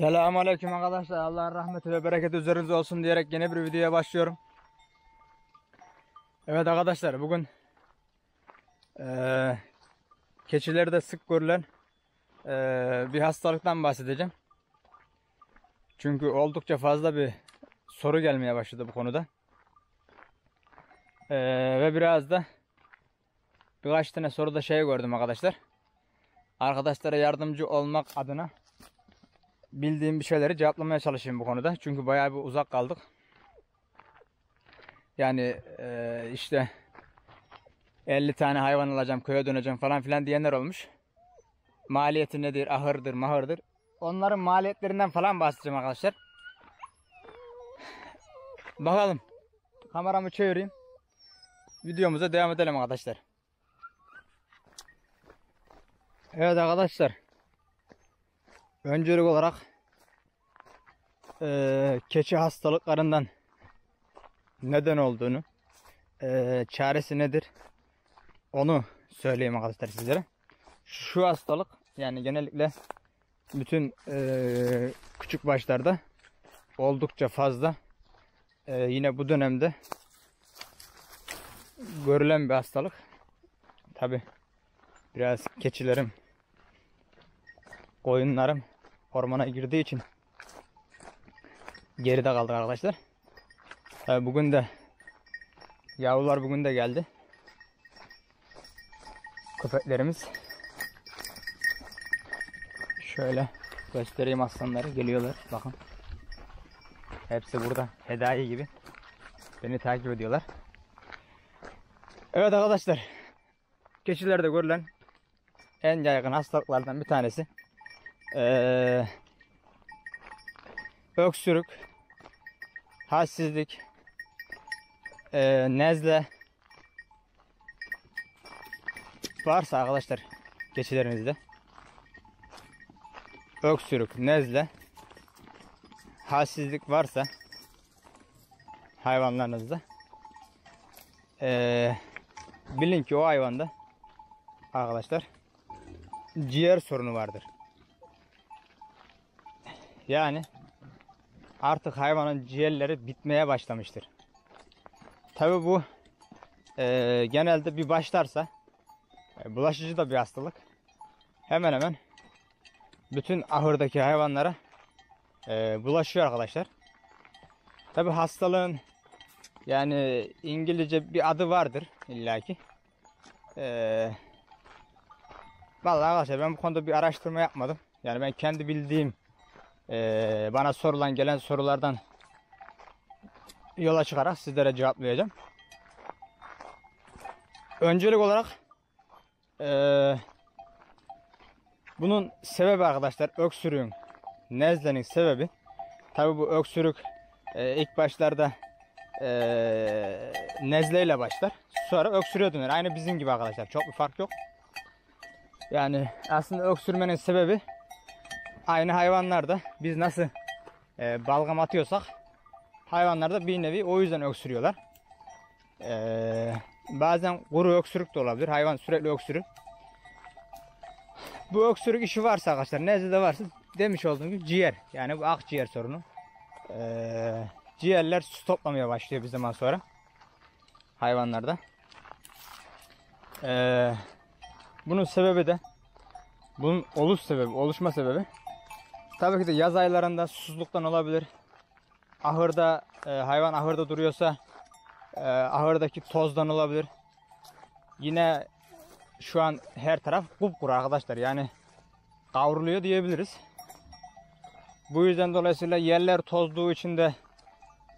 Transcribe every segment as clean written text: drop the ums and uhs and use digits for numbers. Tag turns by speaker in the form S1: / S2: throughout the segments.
S1: Selamünaleyküm arkadaşlar. Allah'ın rahmeti ve bereketi üzerinize olsun diyerek yeni bir videoya başlıyorum. Evet arkadaşlar, bugün keçilerde sık görülen bir hastalıktan bahsedeceğim. Çünkü oldukça fazla bir soru gelmeye başladı bu konuda. Ve biraz da birkaç tane soruda gördüm arkadaşlar. Arkadaşlara yardımcı olmak adına bildiğim bir şeyleri cevaplamaya çalışayım bu konuda. Çünkü bayağı bir uzak kaldık. Yani işte 50 tane hayvan alacağım, köye döneceğim falan filan diyenler olmuş. Maliyeti nedir, ahırdır, mahırdır. Onların maliyetlerinden falan bahsedeceğim arkadaşlar. Bakalım. Kameramı çevireyim. Videomuza devam edelim arkadaşlar. Evet arkadaşlar. Öncelik olarak keçi hastalıklarından neden olduğunu, çaresi nedir onu söyleyeyim arkadaşlar sizlere. Şu hastalık yani genellikle bütün küçük başlarda oldukça fazla, yine bu dönemde görülen bir hastalık. Tabi biraz keçilerim, koyunlarım ormana girdiği için geride kaldık arkadaşlar. Bugün de yavrular bugün de geldi. Köpeklerimiz. Şöyle göstereyim, aslanları geliyorlar. Bakın. Hepsi burada. Hediye gibi. Beni takip ediyorlar. Evet arkadaşlar. Keçilerde görülen en yaygın hastalıklardan bir tanesi öksürük, halsizlik, nezle varsa arkadaşlar keçilerinizde öksürük, nezle, halsizlik varsa hayvanlarınızda bilin ki o hayvanda arkadaşlar ciğer sorunu vardır. Yani artık hayvanın ciğerleri bitmeye başlamıştır. Tabi bu genelde bir başlarsa bulaşıcı da bir hastalık. Hemen hemen bütün ahırdaki hayvanlara bulaşıyor arkadaşlar. Tabi hastalığın yani İngilizce bir adı vardır illaki. Vallahi arkadaşlar ben bu konuda bir araştırma yapmadım. Yani ben kendi bildiğim, bana gelen sorulardan yola çıkarak sizlere cevaplayacağım. Öncelik olarak bunun sebebi arkadaşlar öksürüğün, nezlenin sebebi. Tabi bu öksürük ilk başlarda nezleyle başlar. Sonra öksürüğe döner. Aynı bizim gibi arkadaşlar. Çok bir fark yok. Yani aslında öksürmenin sebebi aynı hayvanlarda biz nasıl balgam atıyorsak hayvanlarda bir nevi o yüzden öksürüyorlar. Bazen kuru öksürük de olabilir. Hayvan sürekli öksürür. Bu öksürük işi varsa arkadaşlar, nezle de varsa demiş olduğum gibi ciğer. Yani bu akciğer sorunu. Ciğerler su toplamaya başlıyor bir zaman sonra hayvanlarda. Bunun sebebi de, bunun oluşma sebebi tabii ki de yaz aylarında susuzluktan olabilir. Ahırda, hayvan ahırda duruyorsa ahırdaki tozdan olabilir. Yine şu an her taraf kupkuru arkadaşlar, yani kavruluyor diyebiliriz. Bu yüzden dolayısıyla yerler tozduğu için de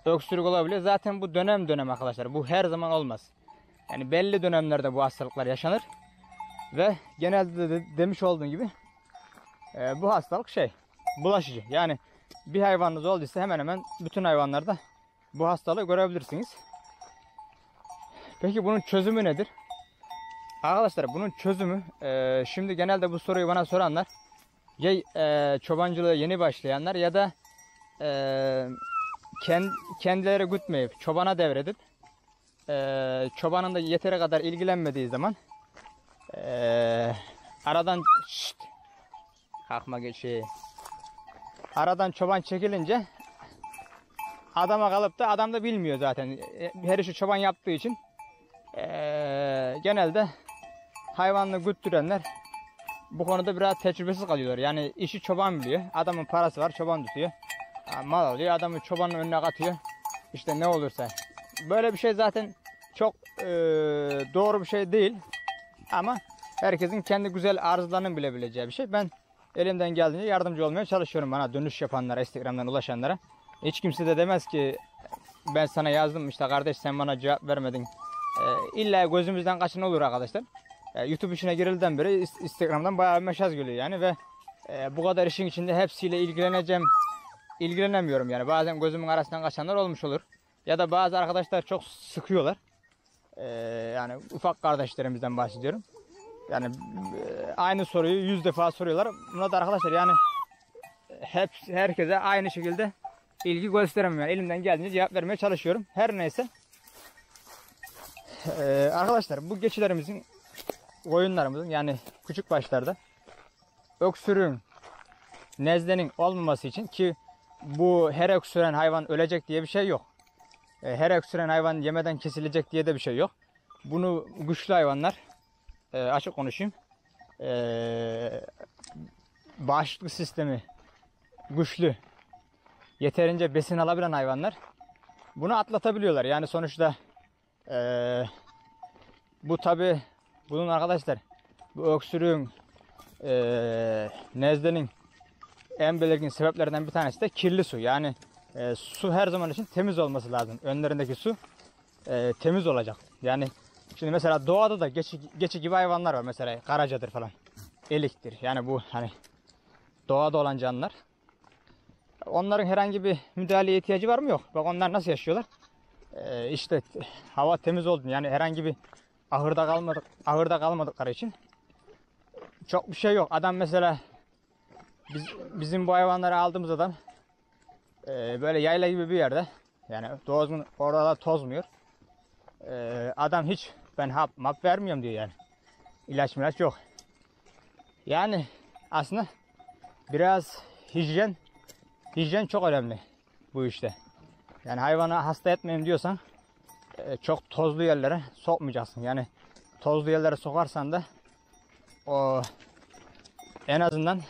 S1: öksürük olabilir. Zaten bu dönem dönem arkadaşlar, bu her zaman olmaz. Yani belli dönemlerde bu hastalıklar yaşanır. Ve genelde de demiş olduğum gibi bu hastalık bulaşıcı. Yani bir hayvanınız olduysa hemen hemen bütün hayvanlarda bu hastalığı görebilirsiniz. Peki bunun çözümü nedir? Arkadaşlar bunun çözümü, şimdi genelde bu soruyu bana soranlar ya çobancılığa yeni başlayanlar ya da kendileri gütmeyip çobana devredip çobanın da yeteri kadar ilgilenmediği zaman aradan kalkma aradan çoban çekilince adama kalıp da adam da bilmiyor zaten. Her işi çoban yaptığı için genelde hayvanını güttürenler bu konuda biraz tecrübesiz kalıyorlar. Yani işi çoban biliyor. Adamın parası var, çoban tutuyor. Mal alıyor, adamı çobanın önüne katıyor. İşte ne olursa. Böyle bir şey zaten çok doğru bir şey değil. Ama herkesin kendi güzel arzularının bilebileceği bir şey. Ben elimden geldiğince yardımcı olmaya çalışıyorum bana dönüş yapanlara, Instagram'dan ulaşanlara. Hiç kimse de demez ki ben sana yazdım işte kardeş sen bana cevap vermedin. İlla gözümüzden kaçın olur arkadaşlar. YouTube işine girilden beri Instagram'dan bayağı bir mesaj geliyor yani ve bu kadar işin içinde hepsiyle ilgilenemiyorum yani. Bazen gözümün arasından kaçanlar olmuş olur. Ya da bazı arkadaşlar çok sıkıyorlar. Yani ufak kardeşlerimizden bahsediyorum. Yani aynı soruyu 100 defa soruyorlar. Buna da arkadaşlar yani herkese aynı şekilde ilgi gösteremiyorum. Yani elimden geldiğince cevap vermeye çalışıyorum. Her neyse. Arkadaşlar bu geçilerimizin, koyunlarımızın yani küçük başlarda öksürüğün, nezlenin olmaması için ki bu her öksüren hayvan ölecek diye bir şey yok. Her öksüren hayvan yemeden kesilecek diye de bir şey yok. Bunu güçlü hayvanlar, açık konuşayım, bağışıklık sistemi güçlü, yeterince besin alabilen hayvanlar bunu atlatabiliyorlar. Yani sonuçta bu tabi bunun arkadaşlar bu öksürüğün, nezlenin en belirgin sebeplerinden bir tanesi de kirli su. Yani su her zaman için temiz olması lazım. Önlerindeki su temiz olacak. Yani şimdi mesela doğada da geçi gibi hayvanlar var. Mesela karacadır falan. Eliktir. Yani bu hani doğada olan canlılar. Onların herhangi bir müdahaleye ihtiyacı var mı? Yok. Bak onlar nasıl yaşıyorlar? İşte hava temiz oldu. Yani herhangi bir ahırda kalmadıkları için çok bir şey yok. Adam mesela bizim bu hayvanları aldığımız adam böyle yayla gibi bir yerde, yani doğru orada tozmuyor. Adam hiç ben hap vermiyorum diyor yani. İlaç yok. Yani aslında biraz hijyen çok önemli bu işte. Yani hayvanı hasta etmeyeyim diyorsan çok tozlu yerlere sokmayacaksın. Yani tozlu yerlere sokarsan da o en azından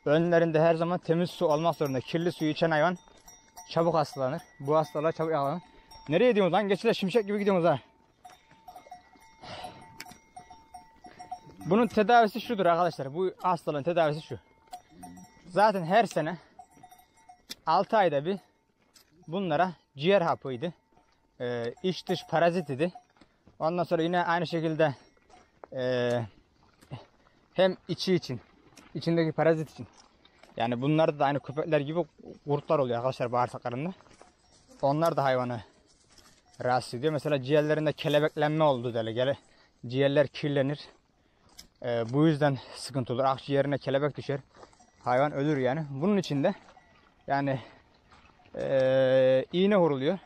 S1: önlerinde her zaman temiz su olmak zorunda. Kirli suyu içen hayvan çabuk hastalanır. Bu hastalığa çabuk yakalanır. Nereye gidiyorsunuz lan? Geçiler şimşek gibi gidiyorsunuz ha. Bunun tedavisi şudur arkadaşlar. Bu hastalığın tedavisi şu. Zaten her sene 6 ayda bir bunlara ciğer hapıydı. İç dış parazit idi. Ondan sonra yine aynı şekilde hem içindeki parazit için. Yani bunlar da aynı köpekler gibi kurtlar oluyor arkadaşlar bağırsaklarında. Onlar da hayvanı rahatsız ediyor. Mesela ciğerlerinde kelebeklenme oldu böyle. Ciğerler kirlenir. Bu yüzden sıkıntı olur. Akciğerine kelebek düşer. Hayvan ölür yani. Bunun için de yani iğne vuruluyor.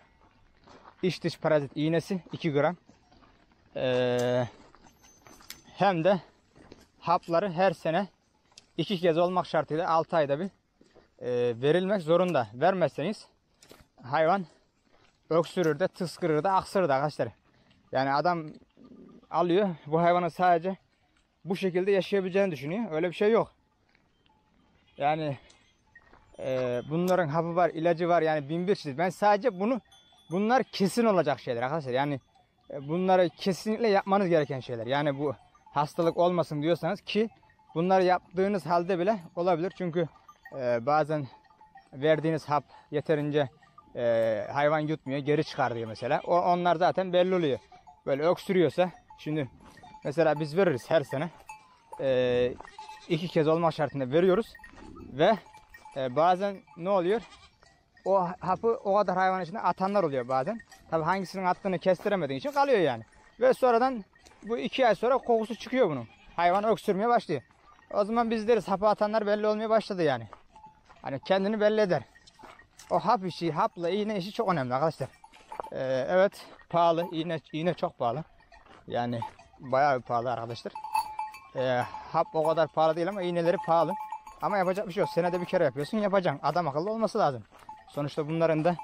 S1: İç dış parazit iğnesi 2 gram. Hem de hapları her sene 2 kez olmak şartıyla 6 ayda bir verilmek zorunda. Vermezseniz hayvan öksürür de, tıskırır da, aksırır da arkadaşlar. Yani adam alıyor bu hayvanı sadece bu şekilde yaşayabileceğini düşünüyor. Öyle bir şey yok. Yani bunların hapı var, ilacı var yani bin bir çeşit. Ben sadece bunlar kesin olacak şeyler arkadaşlar. Yani bunları kesinlikle yapmanız gereken şeyler. Yani bu hastalık olmasın diyorsanız ki bunları yaptığınız halde bile olabilir. Çünkü bazen verdiğiniz hap yeterince hayvan yutmuyor, geri çıkartıyor mesela. Onlar zaten belli oluyor. Böyle öksürüyorsa, şimdi mesela biz veririz her sene. 2 kez olmak şartında veriyoruz. Ve bazen ne oluyor? O hapı o kadar hayvan içinde atanlar oluyor bazen. Tabi hangisinin attığını kestiremediğin için kalıyor yani. Ve sonradan bu 2 ay sonra kokusu çıkıyor bunun. Hayvan öksürmeye başlıyor. O zaman biz deriz hapı atanlar belli olmaya başladı yani. Hani kendini belli eder. O hap işi, hapla iğne işi çok önemli arkadaşlar. Evet pahalı, iğne çok pahalı. Yani bayağı pahalı arkadaşlar. Hap o kadar pahalı değil ama iğneleri pahalı. Ama yapacak bir şey yok. Senede bir kere yapıyorsun, yapacaksın. Adam akıllı olması lazım. Sonuçta bunların da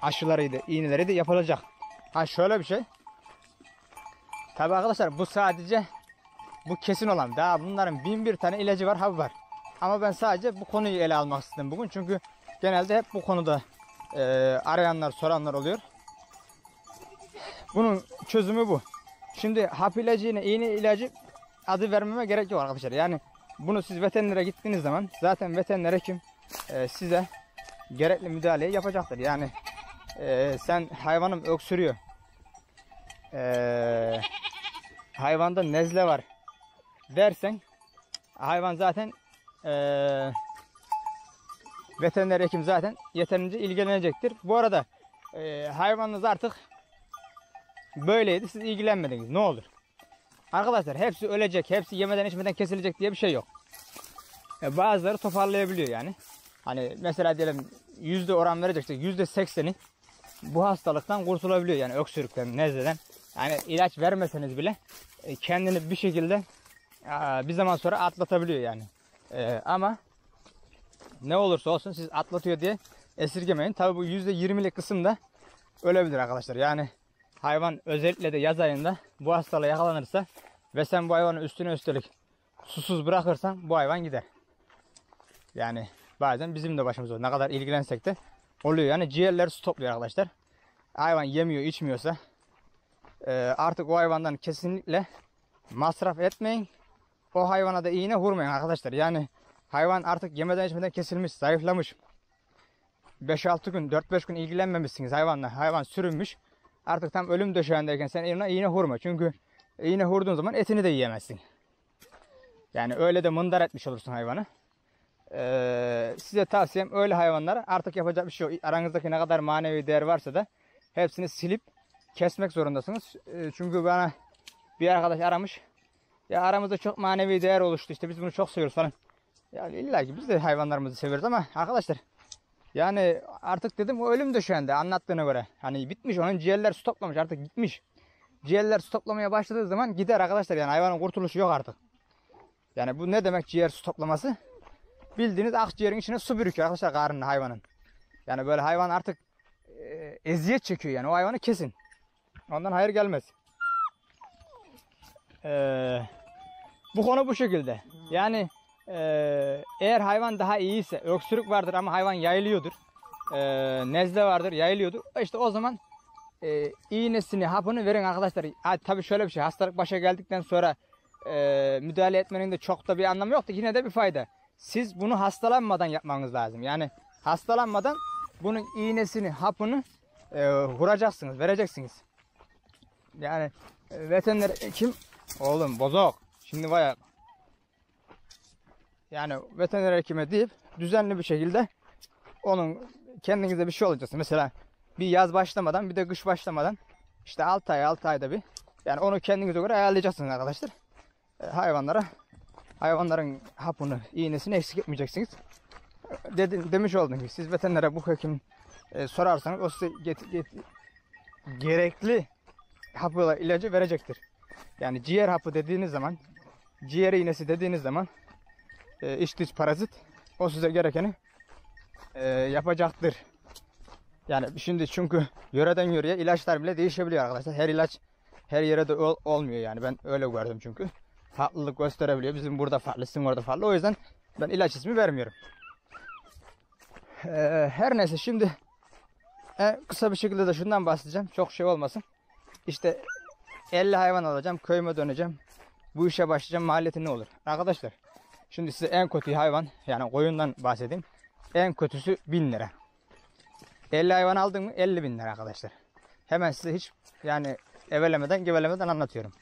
S1: aşılarıydı, iğneleri de yapılacak. Ha şöyle bir şey. Tabi arkadaşlar bu sadece bu kesin olan. Daha bunların 1001 tane ilacı var, hapı var. Ama ben sadece bu konuyu ele almak istedim bugün. Çünkü genelde hep bu konuda arayanlar, soranlar oluyor. Bunun çözümü bu. Şimdi hap ilacı yine iğne ilacı adı vermeme gerek yok arkadaşlar. Yani bunu siz veterinere gittiğiniz zaman zaten veteriner hekim size gerekli müdahaleyi yapacaktır. Yani sen hayvanım öksürüyor, hayvanda nezle var dersen hayvan zaten veteriner hekim zaten yeterince ilgilenecektir. Bu arada hayvanınız artık böyleydi, siz ilgilenmediniz, ne olur. Arkadaşlar hepsi ölecek, hepsi yemeden içmeden kesilecek diye bir şey yok. Bazıları toparlayabiliyor yani. Hani mesela diyelim yüzde oran vereceksek %80'i bu hastalıktan kurtulabiliyor yani, öksürükten, nezleden. Yani ilaç vermeseniz bile kendini bir şekilde bir zaman sonra atlatabiliyor yani. Ama ne olursa olsun siz atlatıyor diye esirgemeyin. Tabi bu %20'lik kısım da ölebilir arkadaşlar. Yani hayvan özellikle de yaz ayında bu hastalığa yakalanırsa ve sen bu hayvanı üstüne üstelik susuz bırakırsan bu hayvan gider. Yani bazen bizim de başımıza ne kadar ilgilensek de oluyor. Yani ciğerleri su topluyor arkadaşlar. Hayvan yemiyor, içmiyorsa artık o hayvandan kesinlikle masraf etmeyin. O hayvana da iğne vurmayın arkadaşlar. Yani hayvan artık yemeden içmeden kesilmiş, zayıflamış. 5-6 gün, 4-5 gün ilgilenmemişsiniz hayvanla. Hayvan sürünmüş. Artık tam ölüm döşeğindeyken sen iğne vurma. Çünkü iğne vurduğun zaman etini de yiyemezsin. Yani öyle de mındar etmiş olursun hayvanı. Size tavsiyem öyle hayvanlara artık yapacak bir şey yok. Aranızdaki ne kadar manevi değer varsa da hepsini silip kesmek zorundasınız. Çünkü bana bir arkadaş aramış. Ya aramızda çok manevi değer oluştu, işte biz bunu çok seviyoruz falan. Yani illa ki biz de hayvanlarımızı seviyoruz ama arkadaşlar yani artık dedim o ölüm döşeğinde anlattığına göre. Hani bitmiş, onun ciğerler su toplamış, artık gitmiş. Ciğerler su toplamaya başladığı zaman gider arkadaşlar, yani hayvanın kurtuluşu yok artık. Yani bu ne demek ciğer su toplaması? Bildiğiniz akciğerin içine su birikiyor arkadaşlar karnına hayvanın. Yani böyle hayvan artık eziyet çekiyor yani, o hayvanı kesin. Ondan hayır gelmez. Bu konu bu şekilde. Yani eğer hayvan daha iyiyse, öksürük vardır ama hayvan yayılıyordur, nezle vardır, yayılıyordur, işte o zaman iğnesini, hapını verin arkadaşlar. Tabii şöyle bir şey, hastalık başa geldikten sonra müdahale etmenin de çok da bir anlamı yok da yine de bir fayda. Siz bunu hastalanmadan yapmanız lazım. Yani hastalanmadan bunun iğnesini, hapını vuracaksınız, vereceksiniz. Yani veteriner hekim, oğlum bozok, şimdi bayağı yani veteriner hekime deyip düzenli bir şekilde onun kendinize bir şey olacaksın. Mesela bir yaz başlamadan bir de kış başlamadan işte 6 ayda bir, yani onu kendinize göre ayarlayacaksınız arkadaşlar. Hayvanların hapını, iğnesini eksik etmeyeceksiniz. Demiş oldum ki siz veterinere bu hekim sorarsanız o size gerekli hapı, ilacı verecektir. Yani ciğer hapı dediğiniz zaman, ciğer iğnesi dediğiniz zaman iç dış parazit, o size gerekeni yapacaktır. Yani şimdi çünkü yöreden yöreye ilaçlar bile değişebiliyor arkadaşlar. Her ilaç her yere de olmuyor yani, ben öyle gördüm çünkü. Farklılık gösterebiliyor. Bizim burada farklı, sizin orada farklı. O yüzden ben ilaç ismi vermiyorum. Her neyse, şimdi kısa bir şekilde de şundan bahsedeceğim. Çok şey olmasın. İşte 50 hayvan alacağım, köyüme döneceğim. Bu işe başlayacağım, maliyeti ne olur? Arkadaşlar şimdi size en kötü hayvan, yani koyundan bahsedeyim. En kötüsü 1000 lira. 50 hayvan aldın mı 50.000 lira arkadaşlar. Hemen size hiç yani evelemeden gevelemeden anlatıyorum.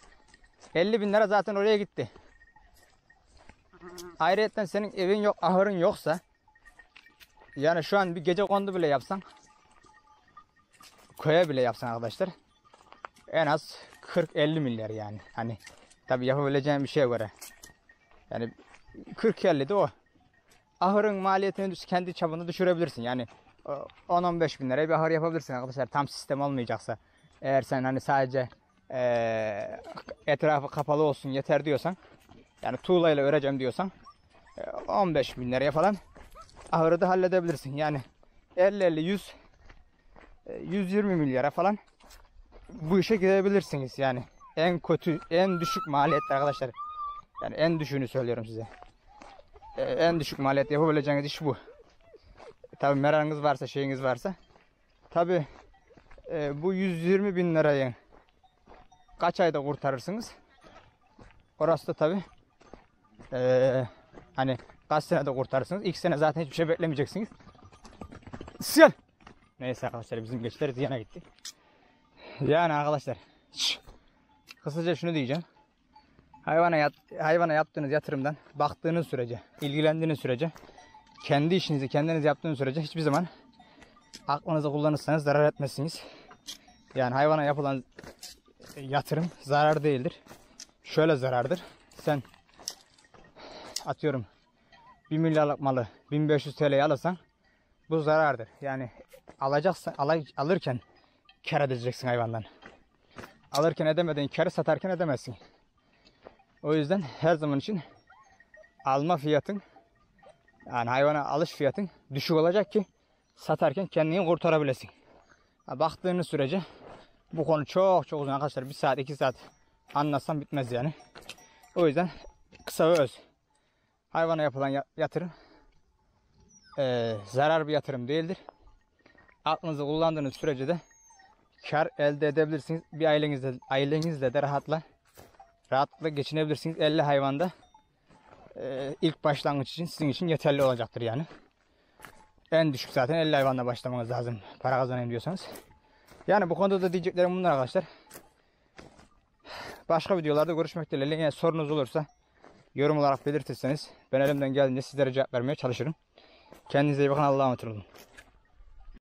S1: 50.000 lira zaten oraya gitti. Ayrıyeten senin evin yok, ahırın yoksa, yani şu an bir gecekondu bile yapsan, köye bile yapsan arkadaşlar, en az 40-50 milyar yani. Hani tabi yapabileceğin bir şeye göre. Yani 40-50 de o. Ahırın maliyetini kendi çapında düşürebilirsin. Yani 10-15 bin liraya bir ahır yapabilirsin arkadaşlar. Tam sistem olmayacaksa. Eğer sen hani sadece etrafı kapalı olsun yeter diyorsan, yani tuğlayla öreceğim diyorsan, 15 bin liraya falan ahırı da halledebilirsin. Yani 50-50-100 120 milyara falan bu işe girebilirsiniz yani. En kötü, en düşük maliyette arkadaşlar. Yani en düşüğünü söylüyorum size. En düşük maliyet yapabileceğiniz iş bu. Tabi meranınız varsa, şeyiniz varsa. Tabi bu 120 bin lirayı kaç ayda kurtarırsınız? Orası da tabi hani kaç senede kurtarırsınız? 2 sene zaten hiçbir şey beklemeyeceksiniz. Siyal. Neyse arkadaşlar, bizim geçler ziyana gitti. Yani arkadaşlar, kısaca şunu diyeceğim. Hayvana yaptığınız yatırımdan baktığınız sürece, ilgilendiğiniz sürece, kendi işinizi kendiniz yaptığınız sürece hiçbir zaman aklınızı kullanırsanız zarar etmezsiniz. Yani hayvana yapılan yatırım zarar değildir. Şöyle zarardır. Sen atıyorum 1 milyarlık malı 1500 TL'ye alırsan bu zarardır. Yani alırken kar edeceksin hayvandan. Alırken edemediğin karı satarken edemezsin. O yüzden her zaman için alma fiyatın, yani hayvana alış fiyatın düşük olacak ki satarken kendini kurtarabilesin. Baktığınız sürece bu konu çok uzun arkadaşlar. 1 saat 2 saat anlatsam bitmez yani. O yüzden kısa ve öz. Hayvana yapılan yatırım zarar bir yatırım değildir. Aklınızı kullandığınız sürece de kar elde edebilirsiniz. Bir ailenizle de rahatlıkla geçinebilirsiniz. 50 hayvanda ilk başlangıç için sizin için yeterli olacaktır yani. En düşük zaten 50 hayvanla başlamanız lazım para kazanayım diyorsanız. Yani bu konuda da diyeceklerim bunlar arkadaşlar. Başka videolarda görüşmek dileğiyle. Yine sorunuz olursa yorum olarak belirtirseniz ben elimden geldiğince sizlere cevap vermeye çalışırım. Kendinize iyi bakın. Allah'a emanet olun.